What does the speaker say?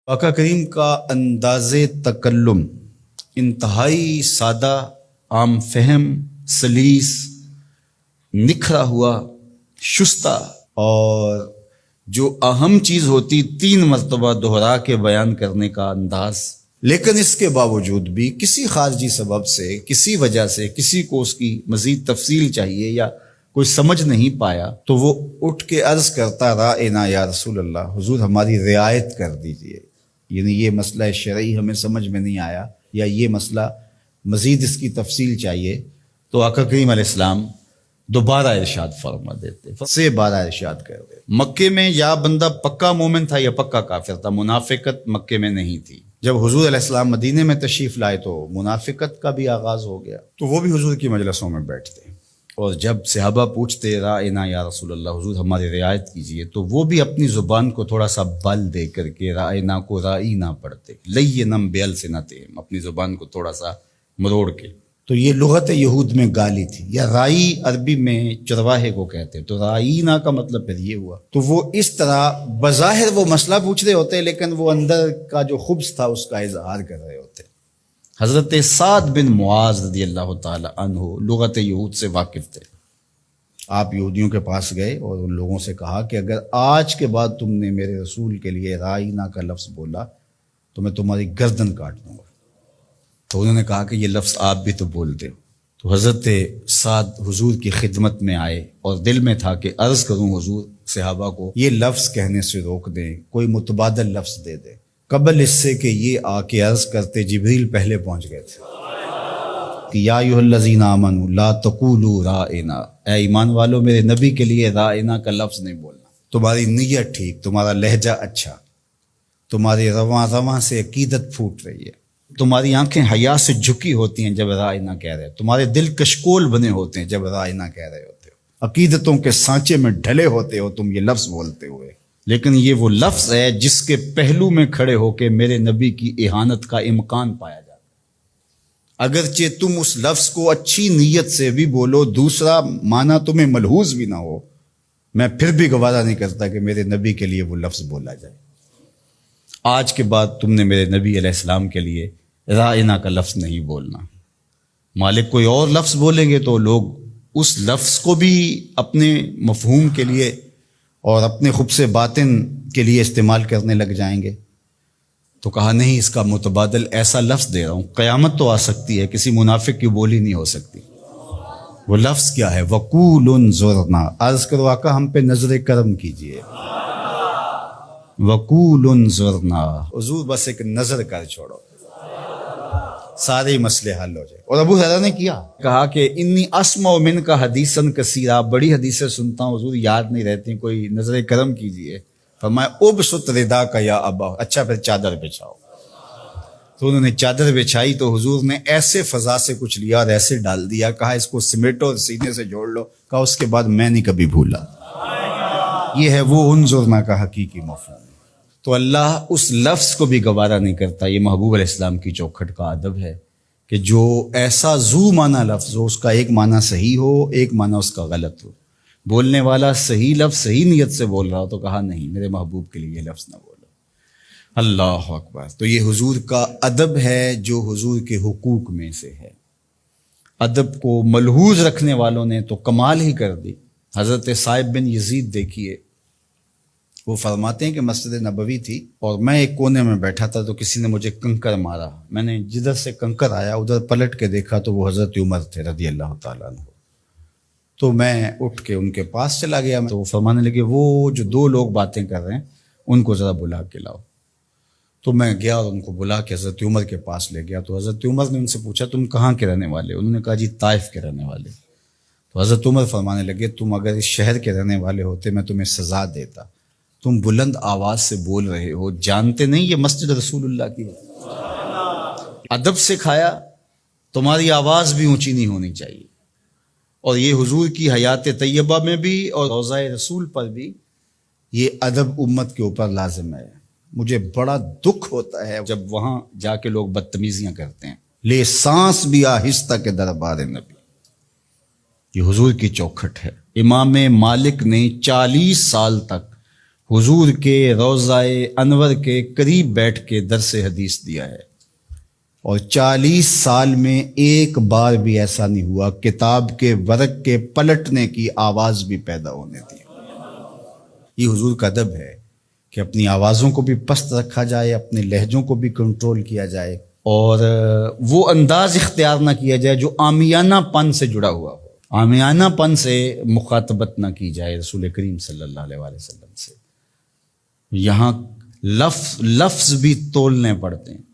آقا کریم کا انداز تکلم انتہائی سادہ، عام فہم، سلیس، نکھرا ہوا، شستہ، اور جو اہم چیز ہوتی 3 مرتبہ دہرا کے بیان کرنے کا انداز۔ لیکن اس کے باوجود بھی کسی خارجی سبب سے، کسی وجہ سے کسی کو اس کی مزید تفصیل چاہیے یا کوئی سمجھ نہیں پایا تو وہ اٹھ کے عرض کرتا رائنا یا رسول اللہ، حضور ہماری رعایت کر دیجئے، یعنی یہ مسئلہ شرعی ہمیں سمجھ میں نہیں آیا یا یہ مسئلہ مزید اس کی تفصیل چاہیے، تو آقا کریم علیہ السلام دوبارہ ارشاد فرما دیتے، سے بارہ ارشاد کر دیتے۔ مکے میں یا بندہ پکا مومن تھا یا پکا کافر تھا، منافقت مکے میں نہیں تھی۔ جب حضور علیہ السلام مدینے میں تشریف لائے تو منافقت کا بھی آغاز ہو گیا، تو وہ بھی حضور کی مجلسوں میں بیٹھتے، اور جب صحابہ پوچھتے رائنا یا رسول اللہ، حضور ہماری رعایت کیجئے، تو وہ بھی اپنی زبان کو تھوڑا سا بل دے کر کے رائنا کو رائی نہ پڑھتے، لینم بِأَلْسِنَتِهِمْ، اپنی زبان کو تھوڑا سا مروڑ کے۔ تو یہ لغت یہود میں گالی تھی، یا رائی عربی میں چرواہے کو کہتے، تو رائینا کا مطلب پھر یہ ہوا۔ تو وہ اس طرح بظاہر وہ مسئلہ پوچھ رہے ہوتے لیکن وہ اندر کا جو خبث تھا اس کا اظہار کر رہے ہوتے۔ حضرت سعد بن معاذ رضی اللہ تعالی عنہ لغت یہود سے واقف تھے۔ آپ یہودیوں کے پاس گئے اور ان لوگوں سے کہا کہ اگر آج کے بعد تم نے میرے رسول کے لیے رائینا کا لفظ بولا تو میں تمہاری گردن کاٹ دوں گا۔ تو انہوں نے کہا کہ یہ لفظ آپ بھی تو بولتے ہو۔ تو حضرت سعد حضور کی خدمت میں آئے اور دل میں تھا کہ عرض کروں حضور صحابہ کو یہ لفظ کہنے سے روک دیں، کوئی متبادل لفظ دے دیں۔ قبل اس سے کہ یہ آ کے عرض کرتے جبریل پہلے پہنچ گئے تھے کہ یا ایھا الذین آمنوا لا تقولوا رائنا، اے ایمان والو میرے نبی کے لیے رائنا کا لفظ نہیں بولنا۔ تمہاری نیت ٹھیک، تمہارا لہجہ اچھا، تمہاری رواں سے عقیدت پھوٹ رہی ہے، تمہاری آنکھیں حیا سے جھکی ہوتی ہیں جب رائنا کہہ رہے، تمہارے دل کشکول بنے ہوتے ہیں جب رائنا کہہ رہے ہوتے ہو، عقیدتوں کے سانچے میں ڈھلے ہوتے ہو تم یہ لفظ بولتے ہوئے، لیکن یہ وہ لفظ ہے جس کے پہلو میں کھڑے ہو کے میرے نبی کی اہانت کا امکان پایا جاتا ہے۔ اگرچہ تم اس لفظ کو اچھی نیت سے بھی بولو، دوسرا معنی تمہیں ملحوظ بھی نہ ہو، میں پھر بھی گوارا نہیں کرتا کہ میرے نبی کے لیے وہ لفظ بولا جائے۔ آج کے بعد تم نے میرے نبی علیہ السلام کے لیے رائنا کا لفظ نہیں بولنا۔ مالک کوئی اور لفظ بولیں گے تو لوگ اس لفظ کو بھی اپنے مفہوم کے لیے اور اپنے خبث باطن کے لیے استعمال کرنے لگ جائیں گے۔ تو کہا نہیں، اس کا متبادل ایسا لفظ دے رہا ہوں، قیامت تو آ سکتی ہے، کسی منافق کی بولی نہیں ہو سکتی۔ وہ لفظ کیا ہے؟ وَقُولُ انظُرْنَا، عرض کرو آقا ہم پہ نظر کرم کیجئے۔ وَقُولُ انظُرْنَا، حضور بس ایک نظر کر چھوڑو، سارے مسئلے حل ہو جائے۔ اور ابو ہریرہ نے کہا کہ انی اسمع منک حدیثا کثیرا، بڑی حدیثیں سنتا ہوں حضور، یاد نہیں رہتی، کوئی نظر کرم کیجئے۔ فرمایا ابسط رداک یا ابا، اچھا پھر چادر بچھاؤ۔ تو انہوں نے چادر بچھائی تو حضور نے ایسے فضا سے کچھ لیا اور ایسے ڈال دیا، کہا اس کو سمیٹو اور سینے سے جوڑ لو، کہا اس کے بعد میں نہیں کبھی بھولا۔ یہ ہے وہ انظرنا کا حقیقی مفہوم۔ تو اللہ اس لفظ کو بھی گوارا نہیں کرتا۔ یہ محبوب علیہ السلام کی چوکھٹ کا ادب ہے کہ جو ایسا ذو معنی لفظ ہو، اس کا ایک معنی صحیح ہو، ایک معنی اس کا غلط ہو، بولنے والا صحیح لفظ صحیح نیت سے بول رہا ہو تو کہا نہیں، میرے محبوب کے لیے یہ لفظ نہ بولو۔ اللہ اکبر۔ تو یہ حضور کا ادب ہے جو حضور کے حقوق میں سے ہے۔ ادب کو ملحوظ رکھنے والوں نے تو کمال ہی کر دی۔ حضرت صائب بن یزید دیکھیے، وہ فرماتے ہیں کہ مسجد نبوی تھی اور میں ایک کونے میں بیٹھا تھا تو کسی نے مجھے کنکر مارا، میں نے جدھر سے کنکر آیا ادھر پلٹ کے دیکھا تو وہ حضرت عمر تھے رضی اللہ تعالیٰ عنہ۔ تو میں اٹھ کے ان کے پاس چلا گیا، تو وہ فرمانے لگے وہ جو 2 لوگ باتیں کر رہے ہیں ان کو ذرا بلا کے لاؤ۔ تو میں گیا اور ان کو بلا کے حضرت عمر کے پاس لے گیا۔ تو حضرت عمر نے ان سے پوچھا تم کہاں کے رہنے والے؟ انہوں نے کہا جی طائف کے رہنے والے۔ تو حضرت عمر فرمانے لگے تم اگر اس شہر کے رہنے والے ہوتے میں تمہیں سزا دیتا، تم بلند آواز سے بول رہے ہو، جانتے نہیں یہ مسجد رسول اللہ کی ہے۔ ادب سکھایا، تمہاری آواز بھی اونچی نہیں ہونی چاہیے۔ اور یہ حضور کی حیات طیبہ میں بھی اور روضہ رسول پر بھی یہ ادب امت کے اوپر لازم ہے۔ مجھے بڑا دکھ ہوتا ہے جب وہاں جا کے لوگ بدتمیزیاں کرتے ہیں۔ لے سانس بھی آہستہ کے دربار نبی، یہ حضور کی چوکھٹ ہے۔ امام مالک نے 40 سال تک حضور کے روضہ انور کے قریب بیٹھ کے درس حدیث دیا ہے، اور 40 سال میں ایک بار بھی ایسا نہیں ہوا کتاب کے ورق کے پلٹنے کی آواز بھی پیدا ہونے دی۔ یہ حضور کا ادب ہے کہ اپنی آوازوں کو بھی پست رکھا جائے، اپنے لہجوں کو بھی کنٹرول کیا جائے، اور وہ انداز اختیار نہ کیا جائے جو عامیانہ پن سے جڑا ہوا ہو۔ عامیانہ پن سے مخاطبت نہ کی جائے رسول کریم صلی اللہ علیہ وسلم سے۔ یہاں لفظ بھی تولنے پڑتے ہیں۔